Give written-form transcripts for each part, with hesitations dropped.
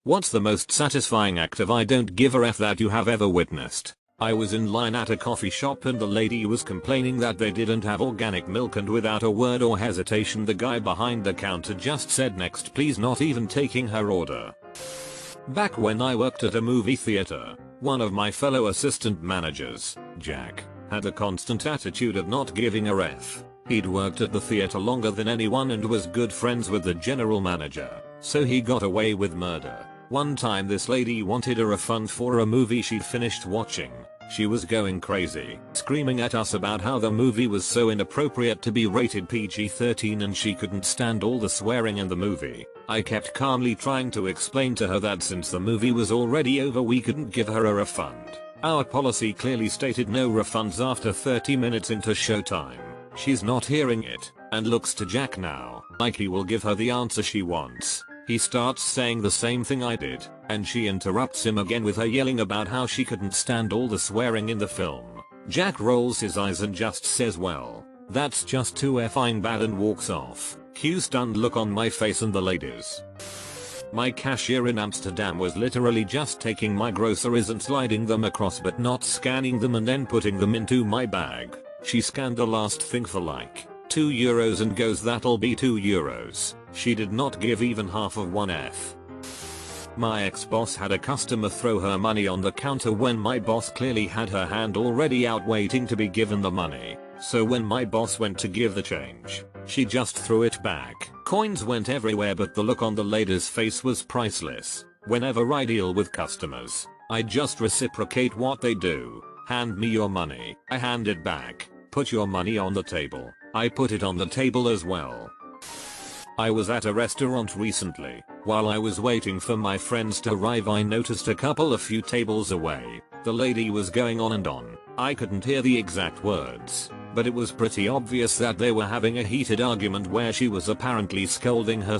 What's the most satisfying act of I don't give a f that you have ever witnessed? I was in line at a coffee shop and the lady was complaining that they didn't have organic milk, and without a word or hesitation the guy behind the counter just said next please, not even taking her order. Back when I worked at a movie theater, one of my fellow assistant managers, Jack, had a constant attitude of not giving a f. He'd worked at the theater longer than anyone and was good friends with the general manager, so he got away with murder. One time this lady wanted a refund for a movie she'd finished watching. She was going crazy, screaming at us about how the movie was so inappropriate to be rated PG-13 and she couldn't stand all the swearing in the movie. I kept calmly trying to explain to her that since the movie was already over we couldn't give her a refund. Our policy clearly stated no refunds after 30 minutes into showtime. She's not hearing it, and looks to Jack now, like he will give her the answer she wants. He starts saying the same thing I did, and she interrupts him again with her yelling about how she couldn't stand all the swearing in the film. Jack rolls his eyes and just says well, that's just too effing bad, and walks off. Cue stunned look on my face and the ladies. My cashier in Amsterdam was literally just taking my groceries and sliding them across but not scanning them and then putting them into my bag. She scanned the last thing for like €2 and goes that'll be €2. She did not give even half of one F. My ex-boss had a customer throw her money on the counter when my boss clearly had her hand already out waiting to be given the money. So when my boss went to give the change, she just threw it back. Coins went everywhere but the look on the lady's face was priceless. Whenever I deal with customers, I just reciprocate what they do. Hand me your money. I hand it back. Put your money on the table. I put it on the table as well. I was at a restaurant recently. While I was waiting for my friends to arrive I noticed a few tables away. The lady was going on and on. I couldn't hear the exact words, but it was pretty obvious that they were having a heated argument where she was apparently scolding her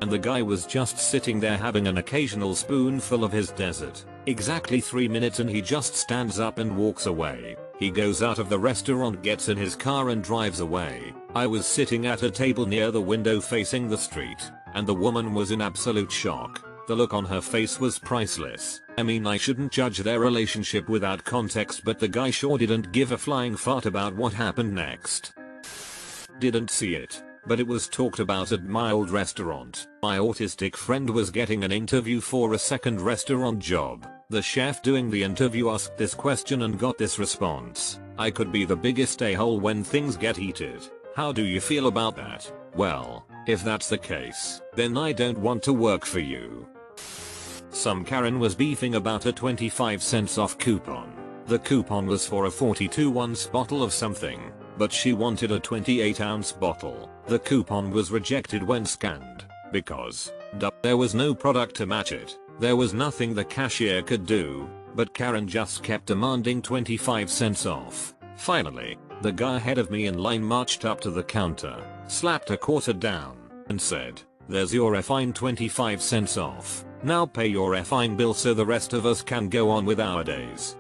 and the guy was just sitting there having an occasional spoonful of his dessert. Exactly 3 minutes and he just stands up and walks away. He goes out of the restaurant, gets in his car and drives away. I was sitting at a table near the window facing the street, and the woman was in absolute shock. The look on her face was priceless. I mean, I shouldn't judge their relationship without context, but the guy sure didn't give a flying fart about what happened next. Didn't see it, but it was talked about at my old restaurant. My autistic friend was getting an interview for a second restaurant job. The chef doing the interview asked this question and got this response: I could be the biggest a-hole when things get heated. How do you feel about that? Well, if that's the case, then I don't want to work for you. Some Karen was beefing about a 25 cents off coupon. The coupon was for a 42 ounce bottle of something, but she wanted a 28 ounce bottle. The coupon was rejected when scanned, because there was no product to match it. There was nothing the cashier could do, but Karen just kept demanding 25 cents off. Finally, the guy ahead of me in line marched up to the counter, slapped a quarter down, and said, "There's your effing 25 cents off. Now pay your effing bill so the rest of us can go on with our days."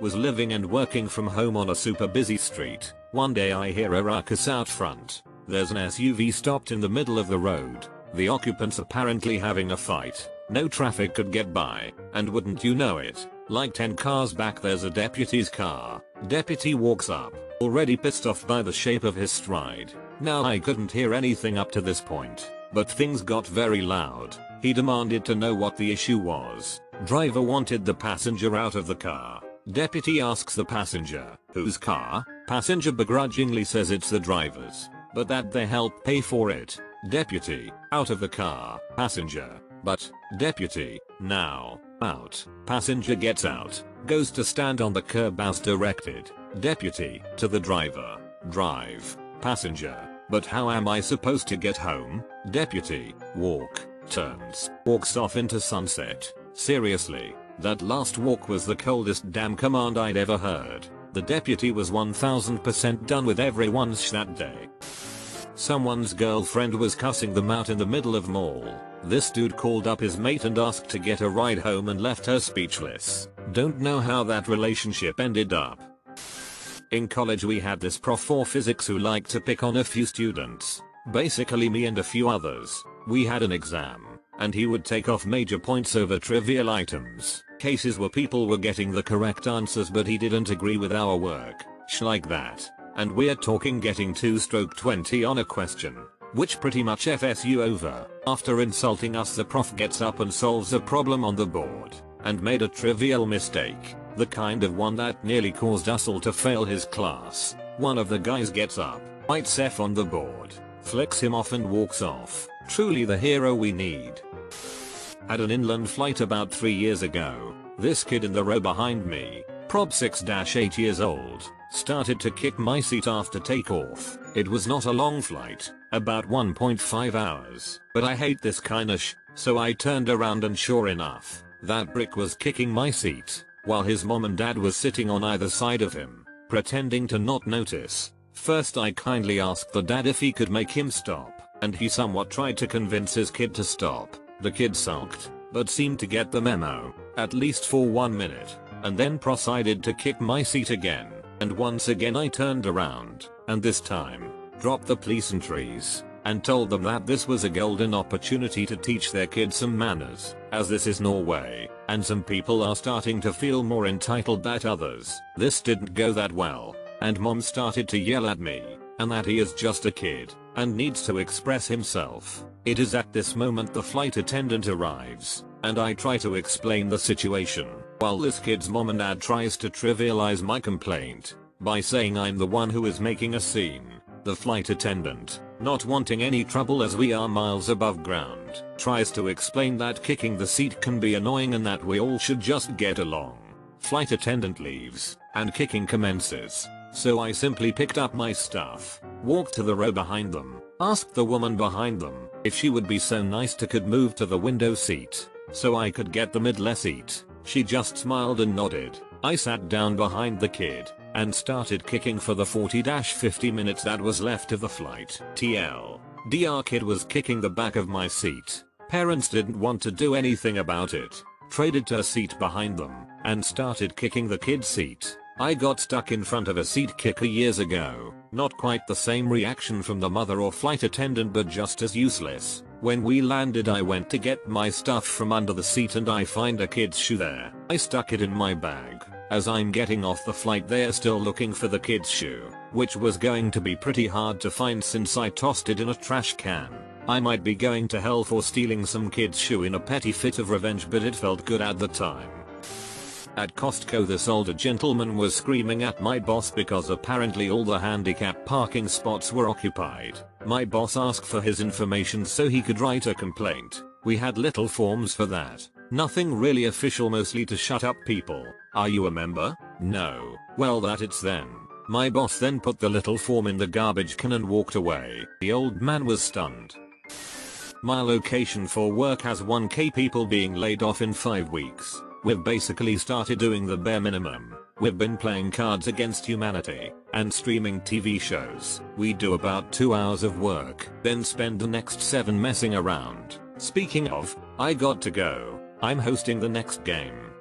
Was living and working from home on a super busy street. One day I hear a ruckus out front. There's an SUV stopped in the middle of the road. The occupants apparently having a fight. No traffic could get by, and wouldn't you know it, like 10 cars back there's a deputy's car. Deputy walks up, already pissed off by the shape of his stride. Now I couldn't hear anything up to this point, but things got very loud. He demanded to know what the issue was. Driver wanted the passenger out of the car. Deputy asks the passenger, whose car? Passenger begrudgingly says it's the driver's, but that they help pay for it. Deputy, out of the car. Passenger, but, deputy, now, out. Passenger gets out, goes to stand on the curb as directed. Deputy, to the driver, drive. Passenger, but how am I supposed to get home? Deputy, walk, turns, walks off into sunset. Seriously, that last walk was the coldest damn command I'd ever heard. The deputy was 1000% done with everyone's sh that day. Someone's girlfriend was cussing them out in the middle of mall. This dude called up his mate and asked to get a ride home and left her speechless. Don't know how that relationship ended up. In college we had this prof for physics who liked to pick on a few students. Basically me and a few others. We had an exam, and he would take off major points over trivial items. Cases where people were getting the correct answers but he didn't agree with our work. Like that. And we're talking getting 2/20 on a question, which pretty much fs you over. After insulting us, the prof gets up and solves a problem on the board, and made a trivial mistake, the kind of one that nearly caused us all to fail his class. One of the guys gets up, writes F on the board, flicks him off and walks off. Truly the hero we need. Had an inland flight about 3 years ago. This kid in the row behind me, prob 6-8 years old, started to kick my seat after takeoff. It was not a long flight, about 1.5 hours, but I hate this kinda so I turned around and sure enough, that brick was kicking my seat, while his mom and dad was sitting on either side of him, pretending to not notice. First I kindly asked the dad if he could make him stop, and he somewhat tried to convince his kid to stop. The kid sulked, but seemed to get the memo, at least for 1 minute, and then proceeded to kick my seat again. And once again I turned around, and this time, dropped the pleasantries, and told them that this was a golden opportunity to teach their kids some manners, as this is Norway, and some people are starting to feel more entitled than others. This didn't go that well, and mom started to yell at me, and that he is just a kid, and needs to express himself. It is at this moment the flight attendant arrives, and I try to explain the situation, while this kid's mom and dad tries to trivialize my complaint, by saying I'm the one who is making a scene. The flight attendant, not wanting any trouble as we are miles above ground, tries to explain that kicking the seat can be annoying and that we all should just get along. Flight attendant leaves, and kicking commences. So I simply picked up my stuff, walked to the row behind them, asked the woman behind them if she would be so nice to could move to the window seat, so I could get the middle seat. She just smiled and nodded. I sat down behind the kid, and started kicking for the 40-50 minutes that was left of the flight. TLDR kid was kicking the back of my seat. Parents didn't want to do anything about it, traded to a seat behind them, and started kicking the kid's seat. I got stuck in front of a seat kicker years ago. Not quite the same reaction from the mother or flight attendant, but just as useless. When we landed I went to get my stuff from under the seat and I find a kid's shoe there. I stuck it in my bag. As I'm getting off the flight they're still looking for the kid's shoe, which was going to be pretty hard to find since I tossed it in a trash can. I might be going to hell for stealing some kid's shoe in a petty fit of revenge, but it felt good at the time. At Costco this older gentleman was screaming at my boss because apparently all the handicap parking spots were occupied. My boss asked for his information so he could write a complaint. We had little forms for that. Nothing really official, mostly to shut up people. Are you a member? No. Well that it's then. My boss then put the little form in the garbage can and walked away. The old man was stunned. My location for work has 1k people being laid off in 5 weeks. We've basically started doing the bare minimum. We've been playing Cards Against Humanity and streaming TV shows. We do about 2 hours of work, then spend the next 7 messing around. Speaking of, I got to go. I'm hosting the next game.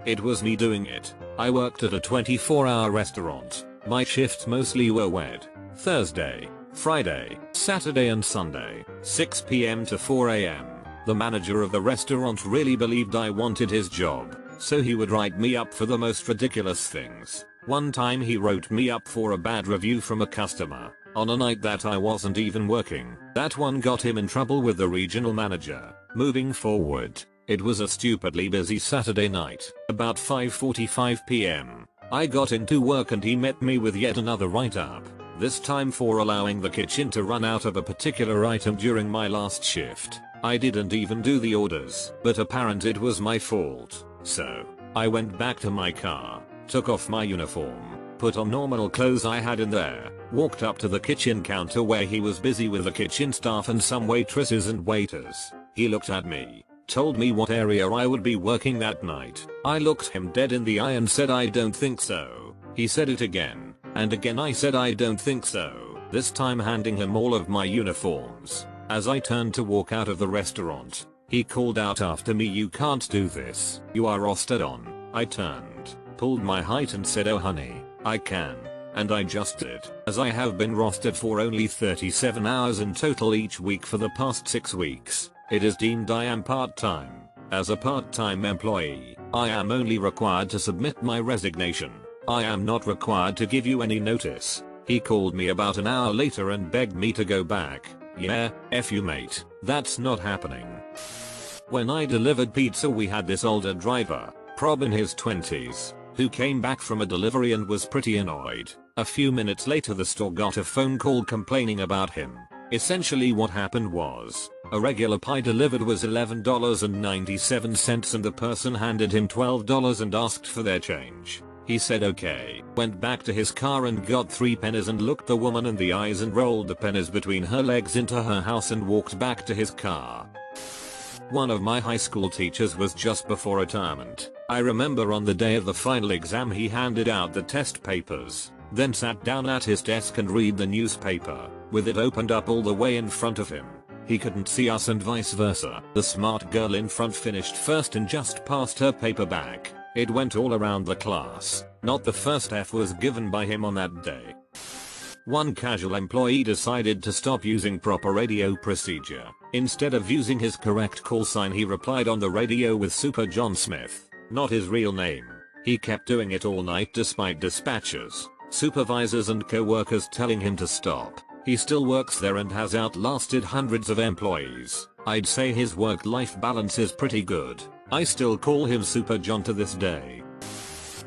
It was me doing it. I worked at a 24-hour restaurant. My shifts mostly were Thursday, Friday, Saturday and Sunday, 6 PM to 4 AM. The manager of the restaurant really believed I wanted his job, so he would write me up for the most ridiculous things. One time he wrote me up for a bad review from a customer, on a night that I wasn't even working. That one got him in trouble with the regional manager. Moving forward, it was a stupidly busy Saturday night. About 5:45 PM, I got into work and he met me with yet another write-up, this time for allowing the kitchen to run out of a particular item during my last shift. I didn't even do the orders, but apparently it was my fault. So, I went back to my car, took off my uniform, put on normal clothes I had in there, walked up to the kitchen counter where he was busy with the kitchen staff and some waitresses and waiters. He looked at me, told me what area I would be working that night. I looked him dead in the eye and said I don't think so. He said it again, and again I said I don't think so, this time handing him all of my uniforms. As I turned to walk out of the restaurant, he called out after me, "You can't do this. You are rostered on." I turned, pulled my height and said, "Oh honey, I can." And I just did, as I have been rostered for only 37 hours in total each week for the past 6 weeks. It is deemed I am part-time. As a part-time employee, I am only required to submit my resignation. I am not required to give you any notice. He called me about an hour later and begged me to go back. Yeah, F you mate, that's not happening. When I delivered pizza we had this older driver, prob in his 20s, who came back from a delivery and was pretty annoyed. A few minutes later the store got a phone call complaining about him. Essentially what happened was, a regular pie delivered was $11.97 and the person handed him $12 and asked for their change. He said okay, went back to his car and got 3 pennies and looked the woman in the eyes and rolled the pennies between her legs into her house and walked back to his car. One of my high school teachers was just before retirement. I remember on the day of the final exam he handed out the test papers, then sat down at his desk and read the newspaper, with it opened up all the way in front of him. He couldn't see us and vice versa. The smart girl in front finished first and just passed her paper back. It went all around the class. Not the first F was given by him on that day. One casual employee decided to stop using proper radio procedure. Instead of using his correct call sign he replied on the radio with Super John Smith, not his real name. He kept doing it all night despite dispatchers, supervisors and co-workers telling him to stop. He still works there and has outlasted hundreds of employees. I'd say his work-life balance is pretty good. I still call him Super John to this day.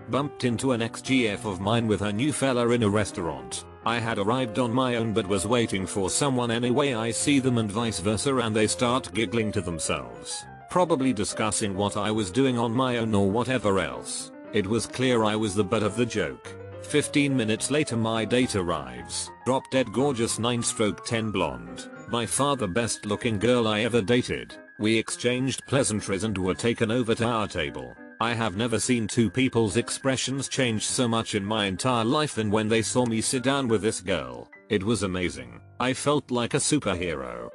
Bumped into an ex-GF of mine with her new fella in a restaurant. I had arrived on my own but was waiting for someone anyway. I see them and vice versa and they start giggling to themselves, probably discussing what I was doing on my own or whatever else. It was clear I was the butt of the joke. 15 minutes later my date arrives. Drop dead gorgeous 9/10 blonde. By far the best looking girl I ever dated. We exchanged pleasantries and were taken over to our table. I have never seen two people's expressions change so much in my entire life than when they saw me sit down with this girl. It was amazing. I felt like a superhero.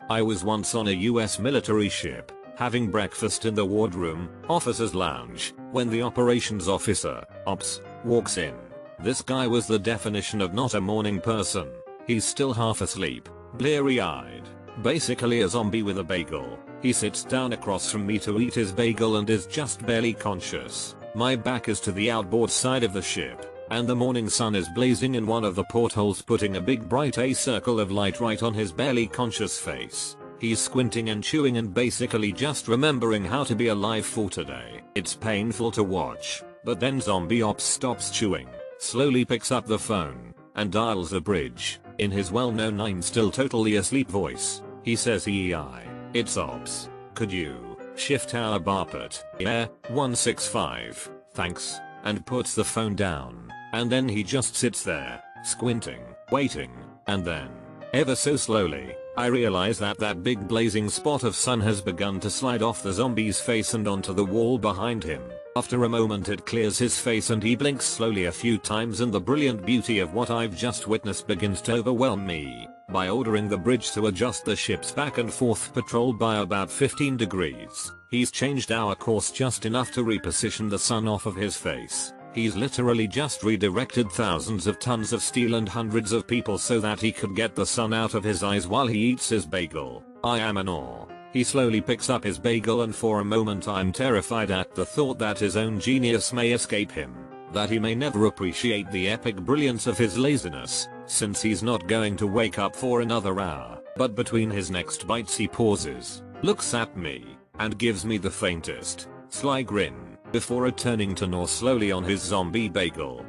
I was once on a US military ship, having breakfast in the wardroom, officer's lounge, when the operations officer, ops, walks in. This guy was the definition of not a morning person. He's still half asleep, bleary-eyed, basically a zombie with a bagel. He sits down across from me to eat his bagel and is just barely conscious. My back is to the outboard side of the ship, and the morning sun is blazing in one of the portholes, putting a big bright A circle of light right on his barely conscious face. He's squinting and chewing and basically just remembering how to be alive for today. It's painful to watch, but then zombie ops stops chewing, slowly picks up the phone, and dials a bridge. In his well-known I'm still totally asleep voice, he says "EI, it's ops. Could you shift our barput? Yeah, 165, thanks," and puts the phone down. And then he just sits there, squinting, waiting, and then, ever so slowly, I realize that big blazing spot of sun has begun to slide off the zombie's face and onto the wall behind him. After a moment it clears his face and he blinks slowly a few times and the brilliant beauty of what I've just witnessed begins to overwhelm me. By ordering the bridge to adjust the ship's back and forth patrol by about 15 degrees, he's changed our course just enough to reposition the sun off of his face. He's literally just redirected thousands of tons of steel and hundreds of people so that he could get the sun out of his eyes while he eats his bagel. I am in awe. He slowly picks up his bagel and for a moment I'm terrified at the thought that his own genius may escape him, that he may never appreciate the epic brilliance of his laziness, since he's not going to wake up for another hour. But between his next bites he pauses, looks at me, and gives me the faintest, sly grin, before returning to gnaw slowly on his zombie bagel.